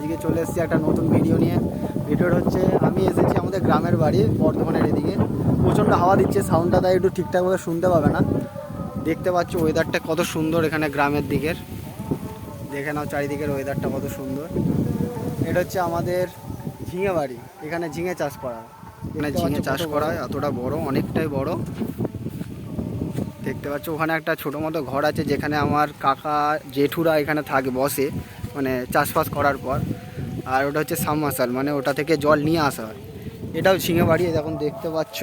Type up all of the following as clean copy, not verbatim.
আজকে চলে এসেছি একটা নতুন ভিডিও নিয়ে। ভিডিওটা হচ্ছে আমি এসেছি আমাদের গ্রামের বাড়ি বর্ধমানের এদিকে। প্রচণ্ড হাওয়া দিচ্ছে, সাউন্ডটা তাই একটু ঠিকঠাকভাবে শুনতে পাবে না। দেখতে পাচ্ছ ওয়েদারটা কত সুন্দর এখানে গ্রামের দিকের। দেখে নাও চারিদিকের ওয়েদারটা কত সুন্দর। এটা হচ্ছে আমাদের ঝিঙে বাড়ি, এখানে ঝিঙে চাষ করা হয়। এখানে ঝিঙে চাষ করা হয়, এতটা বড়, অনেকটাই বড়। দেখতে পাচ্ছ ওখানে একটা ছোটো মতো ঘর আছে যেখানে আমার কাকা জেঠুরা এখানে থাকে, বসে, মানে চাষবাস করার পর। আর ওটা হচ্ছে সাবমার্সাল, মানে ওটা থেকে জল নিয়ে আসা হয়। এটাও ঝিঙে বাড়ি, এখন দেখতে পাচ্ছ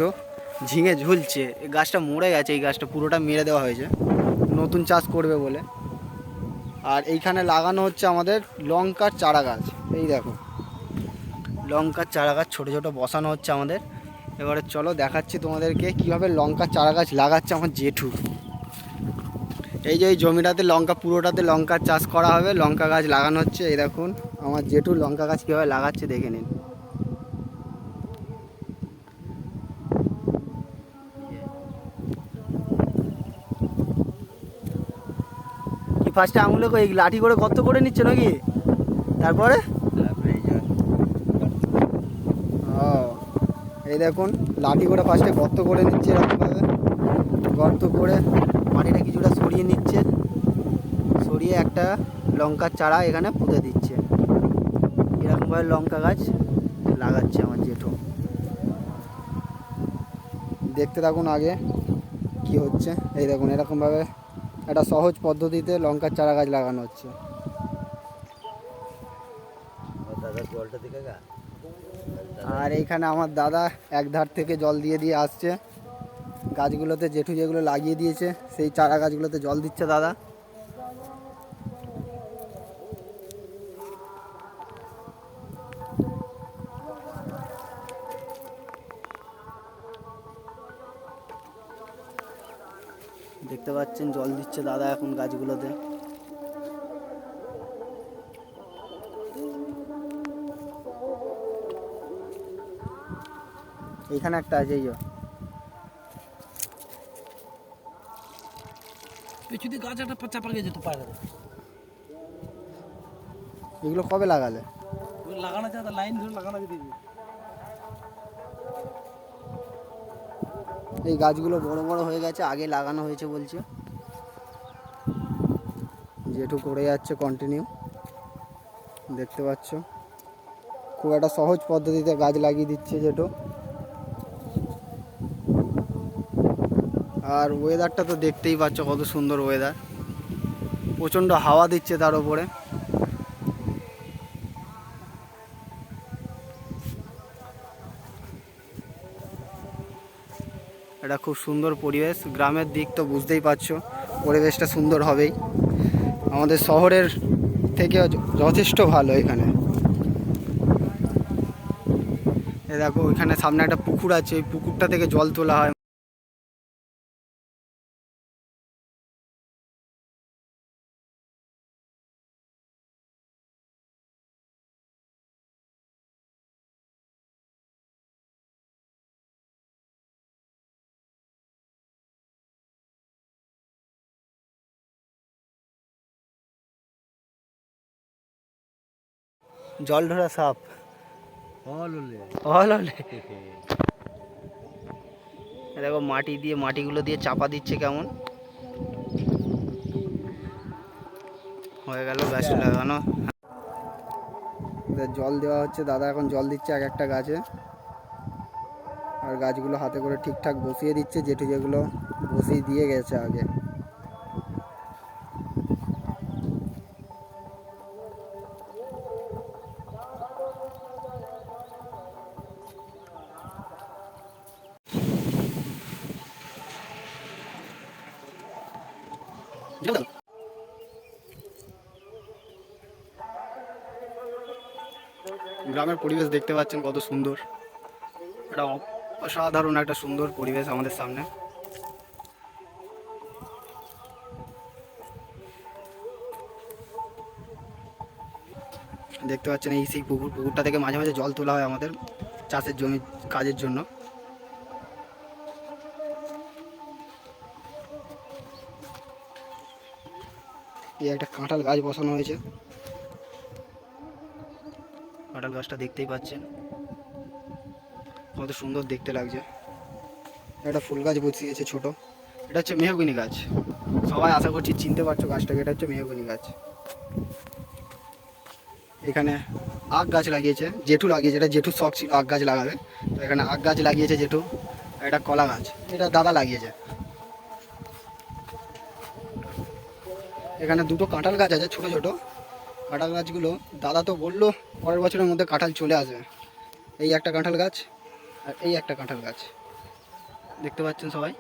ঝিঙে ঝুলছে। এই গাছটা মরে গেছে, এই গাছটা পুরোটা মেরে দেওয়া হয়েছে নতুন চাষ করবে বলে। আর এইখানে লাগানো হচ্ছে আমাদের লঙ্কার চারা গাছ। এই দেখো লঙ্কার চারা গাছ ছোটো ছোটো বসানো হচ্ছে আমাদের। এবারে চলো দেখাচ্ছি তোমাদেরকে কীভাবে লঙ্কার চারা গাছ লাগাচ্ছে আমার জেঠু। এই যে এই জমিটাতে লঙ্কা, পুরোটাতে লঙ্কার চাষ করা হবে, লঙ্কা গাছ লাগানো হচ্ছে। এই দেখুন আমার জেঠু লঙ্কা গাছ কীভাবে লাগাচ্ছে, দেখে নিন। কি ফার্স্টে আঙুলে এই লাঠি করে গর্ত করে নিচ্ছে নাকি? তারপরে ও এই দেখুন লাঠি করে ফার্স্টে গর্ত করে নিচ্ছে, এরকমভাবে গর্ত করে মাটিটা কিছুটা সরিয়ে নিচ্ছে, সরিয়ে একটা লঙ্কার চারা এখানে পুঁতে দিচ্ছে। এরকমভাবে লঙ্কা গাছ লাগাচ্ছে আমার জেঠু। দেখতে থাকুন আগে কি হচ্ছে। এই দেখুন এরকমভাবে একটা সহজ পদ্ধতিতে লঙ্কার চারা গাছ লাগানো হচ্ছে। আর এইখানে আমার দাদা এক ধার থেকে জল দিয়ে দিয়ে আসছে গাছগুলোতে, জেঠু যেগুলো লাগিয়ে দিয়েছে সেই চারা গাছগুলোতে জল দিচ্ছে দাদা। দেখতে পাচ্ছেন জল দিচ্ছে দাদা এখন গাছগুলোতে। এইখানে একটা আছে, এই যদি গাছ একটা চাপা গিয়ে যেত পারে। এগুলো কবে লাগালে? লাগানো যায়, লাইন ধরে লাগানো যেতে। এই গাছগুলো বড় বড় হয়ে গেছে, আগে লাগানো হয়েছে বলছে। জেঠু করে যাচ্ছে কন্টিনিউ, দেখতে পাচ্ছ খুব একটা সহজ পদ্ধতিতে গাছ লাগিয়ে দিচ্ছে জেঠু। আর ওয়েদারটা তো দেখতেই পাচ্ছ কত সুন্দর ওয়েদার, প্রচণ্ড হাওয়া দিচ্ছে তার উপরে। এটা খুব সুন্দর পরিবেশ, গ্রামের দিক তো বুঝতেই পারছো পরিবেশটা সুন্দর হবেই। আমাদের শহরের থেকে যথেষ্ট ভালো এখানে। এ দেখো ওইখানে সামনে একটা পুকুর আছে, ওই পুকুরটা থেকে জল তোলা হয়। জল ধরা সাপ দেখো মাটি দিয়ে, মাটিগুলো দিয়ে চাপা দিচ্ছে কেমন। হয়ে গেল গাছটা লাগানো। জল দেওয়া হচ্ছে, দাদা এখন জল দিচ্ছে এক একটা গাছে। আর গাছগুলো হাতে করে ঠিকঠাক বসিয়ে দিচ্ছে, জেঠু যেগুলো বসিয়ে দিয়ে গেছে আগে। গ্রামের পরিবেশ দেখতে পাচ্ছেন কত সুন্দর, একটা অসাধারণ একটা সুন্দর পরিবেশ আমাদের সামনে। দেখতে পাচ্ছেন এই সেই পুকুরটা থেকে মাঝে মাঝে জল তোলা হয় আমাদের চাষের জমি কাজের জন্য। এই একটা কাঁঠাল গাছ বসানো হয়েছে। কাঁঠাল গাছটা দেখতেই পাচ্ছেন কত সুন্দর দেখতে লাগছে। একটা ফুল গাছ বসিয়েছে ছোট, এটা হচ্ছে মেহগনি গাছ। সবাই আশা করছি চিনতে পারছো গাছটাকে, এটা হচ্ছে মেহগনি গাছ। এখানে আখ গাছ লাগিয়েছে, জেঠু লাগিয়েছে, এটা জেঠুর শখ ছিল আখ গাছ লাগাবে, তো এখানে আখ গাছ লাগিয়েছে জেঠু। এটা কলা গাছ, এটা দাদা লাগিয়েছে। এখানে দুটো কাঁঠাল গাছ আছে ছোট ছোট। কাঁঠাল গাছগুলো দাদা তো বললো পরের বছরের মধ্যে কাঁঠাল চলে আসবে। এই একটা কাঁঠাল গাছ আর এই একটা কাঁঠাল গাছ দেখতে পাচ্ছেন সবাই।